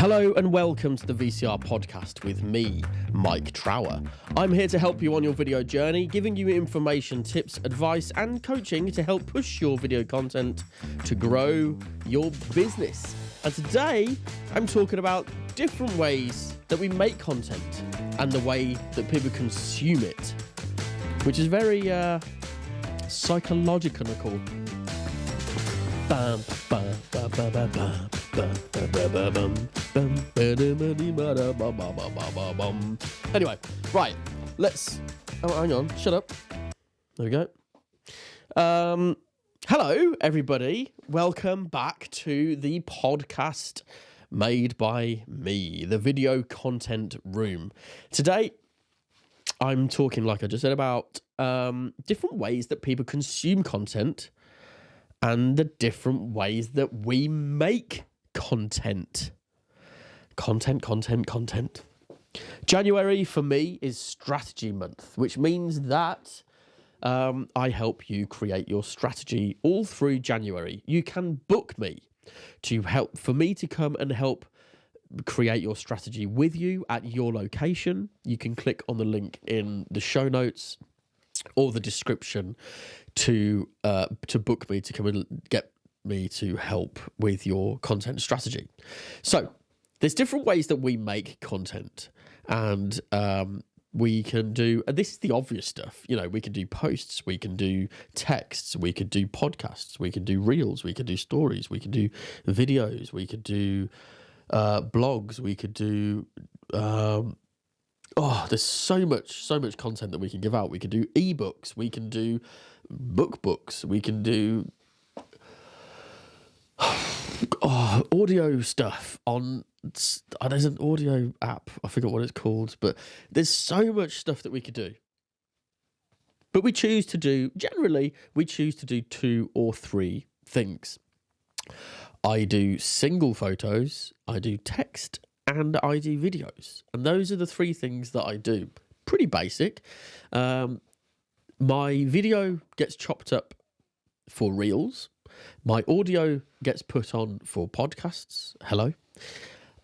Hello and welcome to the VCR podcast with me, Mike Trower. I'm here to help you on your video journey, giving you information, tips, advice and coaching to help push your video content to grow your business. And today I'm talking about different ways that we make content and the way that people consume it, which is very psychological. Anyway, right, let's... Oh, hang on, shut up. There we go. Hello, everybody. Welcome back to the podcast made by me, the Video Content Room. Today, I'm talking, like I just said, about different ways that people consume content and the different ways that we make content. Content. January for me is strategy month, which means that I help you create your strategy all through January. You can book me to help, for me to come and help create your strategy with you at your location. You can click on the link in the show notes or the description to book me to come and get me to help with your content strategy. So there's different ways that we make content, and we can do, and this is the obvious stuff, you know, we can do posts, we can do texts, we could do podcasts, we can do reels, we can do stories, we can do videos, we could do blogs, we could do there's so much content that we can give out. We can do ebooks, we can do books, we can do audio stuff on. There's an audio app, I forgot what it's called, but there's so much stuff that we could do. But we choose to do 2 or 3 things. I do single photos, I do text, and I do videos. And those are the 3 things that I do. Pretty basic. My video gets chopped up for reels. My audio gets put on for podcasts. Hello.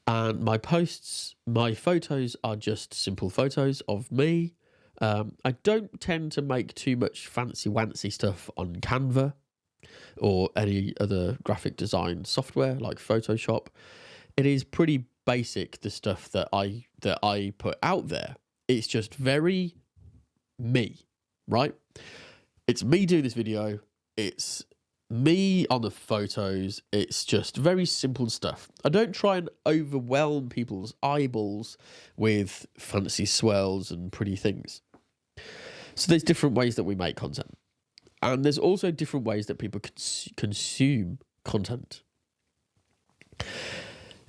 And my posts, my photos are just simple photos of me. I don't tend to make too much fancy-wancy stuff on Canva or any other graphic design software like Photoshop. It is pretty basic, the stuff that I put out there. It's just very me, right? It's me doing this video. It's me on the photos. It's just very simple stuff. I don't try and overwhelm people's eyeballs with fancy swirls and pretty things. So there's different ways that we make content. And there's also different ways that people consume content.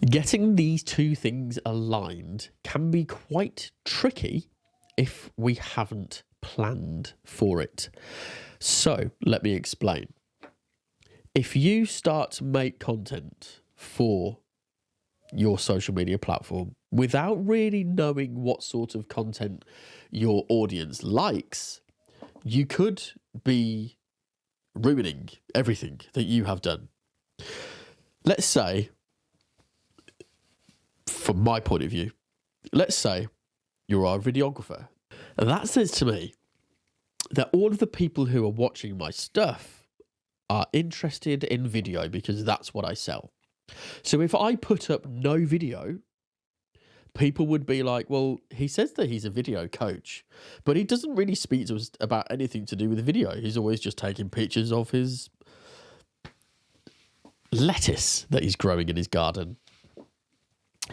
Getting these 2 things aligned can be quite tricky if we haven't planned for it. So let me explain. If you start to make content for your social media platform without really knowing what sort of content your audience likes, you could be ruining everything that you have done. Let's say, from my point of view, let's say you're a videographer. And that says to me that all of the people who are watching my stuff are interested in video because that's what I sell. So if I put up no video, people would be like, well, he says that he's a video coach, but he doesn't really speak to us about anything to do with video. He's always just taking pictures of his lettuce that he's growing in his garden,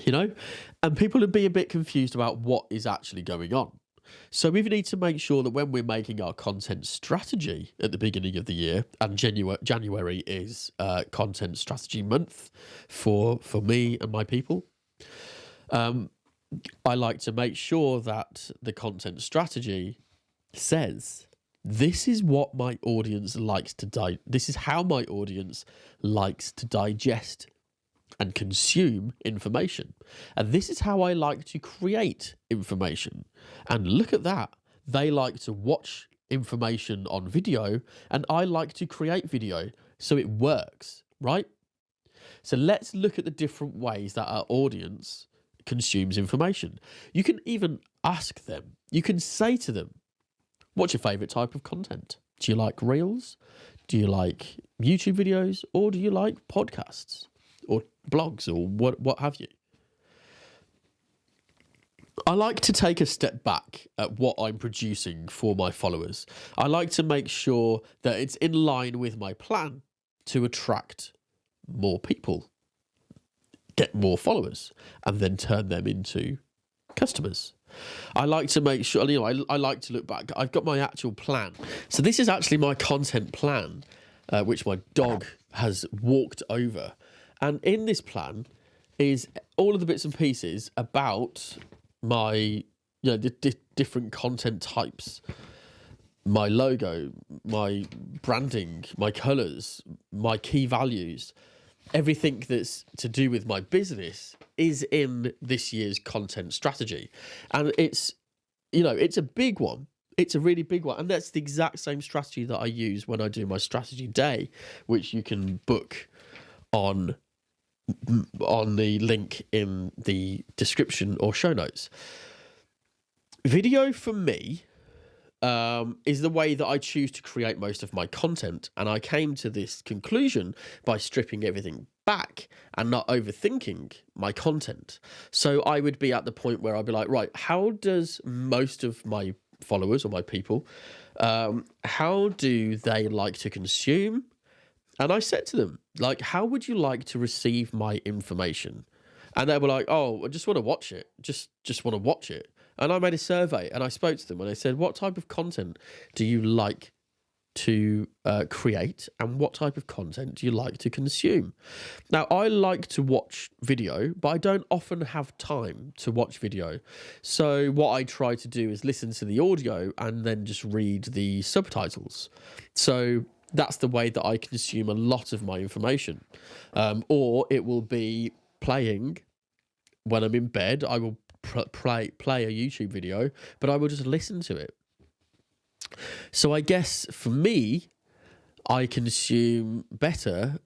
you know? And people would be a bit confused about what is actually going on. So we need to make sure that when we're making our content strategy at the beginning of the year, and January is content strategy month for me and my people, I like to make sure that the content strategy says, this is what my audience likes to this is how my audience likes to digest and consume information. And this is how I like to create information. And look at that. They like to watch information on video, and I like to create video. So it works, right? So let's look at the different ways that our audience consumes information. You can even ask them, you can say to them, what's your favourite type of content? Do you like reels? Do you like YouTube videos? Or do you like podcasts or blogs or what have you? I like to take a step back at what I'm producing for my followers. I like to make sure that it's in line with my plan to attract more people, get more followers, and then turn them into customers. I like to make sure, I like to look back. I've got my actual plan. So this is actually my content plan, which my dog has walked over. And in this plan is all of the bits and pieces about my, the different content types, my logo, my branding, my colours, my key values. Everything that's to do with my business is in this year's content strategy. And it's a big one. It's a really big one. And that's the exact same strategy that I use when I do my strategy day, which you can book on the link in the description or show notes. Video for me is the way that I choose to create most of my content. And I came to this conclusion by stripping everything back and not overthinking my content. So I would be at the point where I'd be like, right, how does most of my followers or my people, how do they like to consume? And I said to them, like, how would you like to receive my information? And they were like, oh, I just want to watch it. Just want to watch it. And I made a survey and I spoke to them and I said, what type of content do you like to create and what type of content do you like to consume? Now, I like to watch video, but I don't often have time to watch video. So what I try to do is listen to the audio and then just read the subtitles. So that's the way that I consume a lot of my information. Or it will be playing when I'm in bed. I will play a YouTube video, but I will just listen to it. So I guess for me, I consume better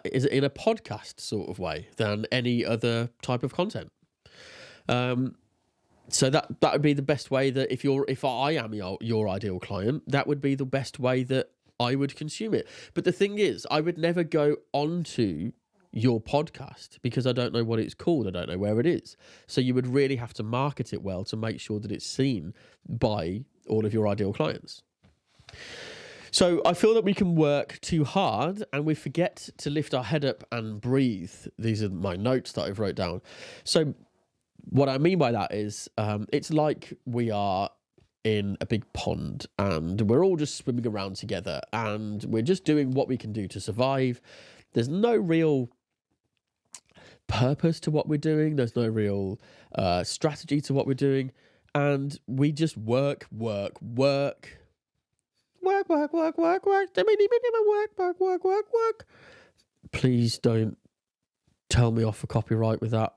in a podcast sort of way than any other type of content. So that would be the best way that if I am your ideal client, that would be the best way that I would consume it. But the thing is, I would never go onto your podcast because I don't know what it's called. I don't know where it is. So you would really have to market it well to make sure that it's seen by all of your ideal clients. So I feel that we can work too hard and we forget to lift our head up and breathe. These are my notes that I've wrote down. So what I mean by that is it's like we are in a big pond and we're all just swimming around together and we're just doing what we can do to survive. There's no real purpose to what we're doing. There's no real strategy to what we're doing. And we just work. Please don't tell me off for copyright with that.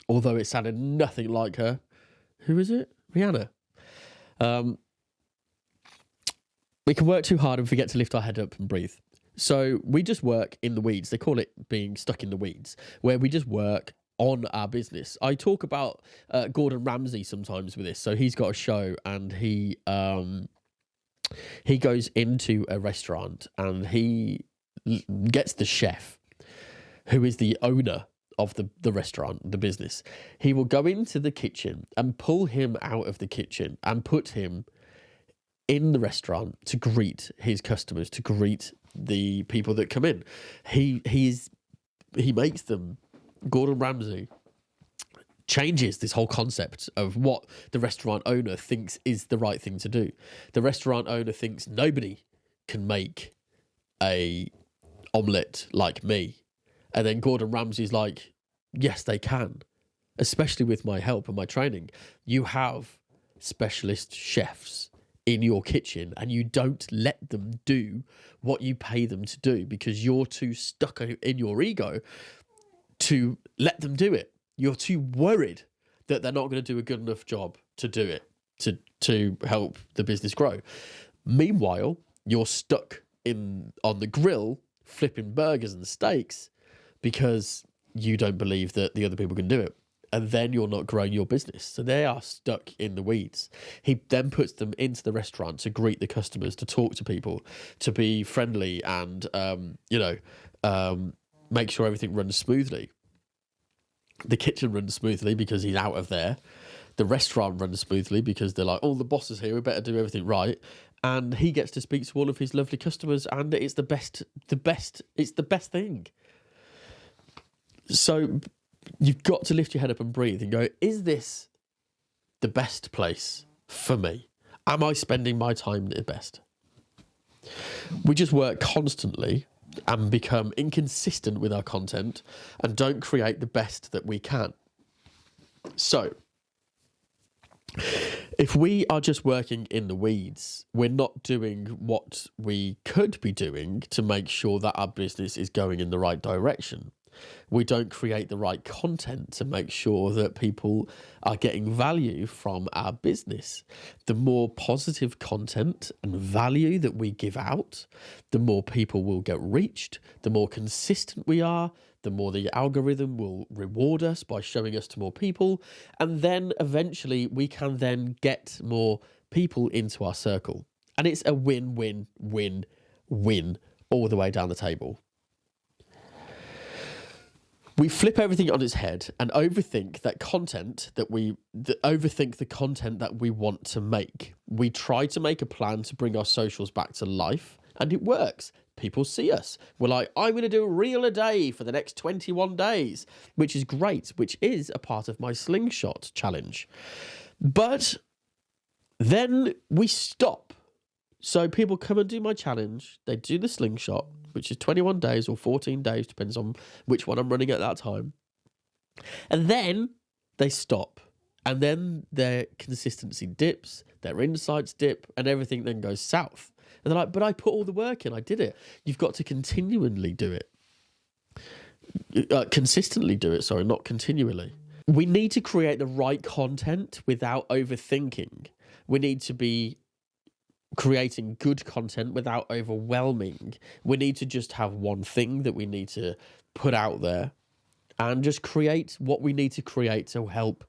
Although it sounded nothing like her. Who is it? Rihanna. We can work too hard and forget to lift our head up and breathe. So we just work in the weeds. They call it being stuck in the weeds, where we just work on our business. I talk about Gordon Ramsay sometimes with this. So he's got a show and he goes into a restaurant and he gets the chef, who is the owner of the restaurant, the business. He will go into the kitchen and pull him out of the kitchen and put him in the restaurant to greet his customers, to greet the people that come in. He makes them, Gordon Ramsay changes this whole concept of what the restaurant owner thinks is the right thing to do. The restaurant owner thinks nobody can make a omelette like me. And then Gordon Ramsay's like, yes, they can, especially with my help and my training. You have specialist chefs in your kitchen and you don't let them do what you pay them to do because you're too stuck in your ego to let them do it. You're too worried that they're not going to do a good enough job to do it, to help the business grow. Meanwhile, you're stuck on the grill flipping burgers and steaks because you don't believe that the other people can do it. And then you're not growing your business. So they are stuck in the weeds. He then puts them into the restaurant to greet the customers, to talk to people, to be friendly and, make sure everything runs smoothly. The kitchen runs smoothly because he's out of there. The restaurant runs smoothly because they're like, oh, the boss is here, we better do everything right. And he gets to speak to all of his lovely customers, and it's it's the best thing. So you've got to lift your head up and breathe and go, is this the best place for me? Am I spending my time the best? We just work constantly and become inconsistent with our content and don't create the best that we can. So if we are just working in the weeds, we're not doing what we could be doing to make sure that our business is going in the right direction. We don't create the right content to make sure that people are getting value from our business. The more positive content and value that we give out, the more people will get reached, the more consistent we are, the more the algorithm will reward us by showing us to more people. And then eventually we can then get more people into our circle. And it's a win, win, win, win all the way down the table. We flip everything on its head and overthink the content that we want to make. We try to make a plan to bring our socials back to life, and it works. People see us. We're like, I'm going to do a reel a day for the next 21 days, which is great, which is a part of my slingshot challenge. But then we stop. So people come and do my challenge. They do the slingshot, which is 21 days or 14 days, depends on which one I'm running at that time. And then they stop. And then their consistency dips, their insights dip, and everything then goes south. And they're like, but I put all the work in, I did it. You've got to continually do it. Consistently do it, sorry, not continually. We need to create the right content without overthinking. We need to be creating good content without overwhelming. We need to just have one thing that we need to put out there and just create what we need to create to help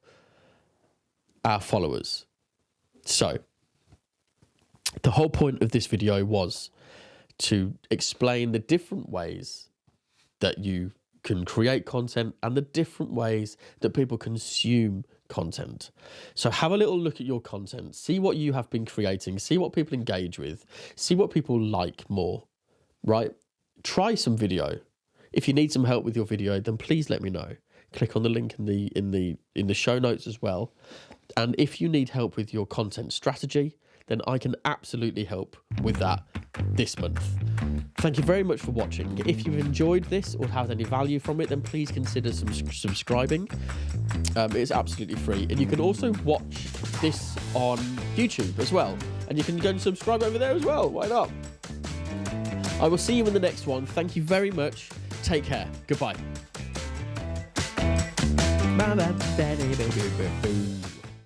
our followers. So the whole point of this video was to explain the different ways that you can create content and the different ways that people consume content. So have a little look at your content, see what you have been creating, see what people engage with, see what people like more, right? Try some video. If you need some help with your video, then please let me know. Click on the link in the show notes as well. And if you need help with your content strategy, then I can absolutely help with that this month. Thank you very much for watching. If you've enjoyed this or have any value from it, then please consider subscribing. It's absolutely free. And you can also watch this on YouTube as well. And you can go and subscribe over there as well. Why not? I will see you in the next one. Thank you very much. Take care. Goodbye.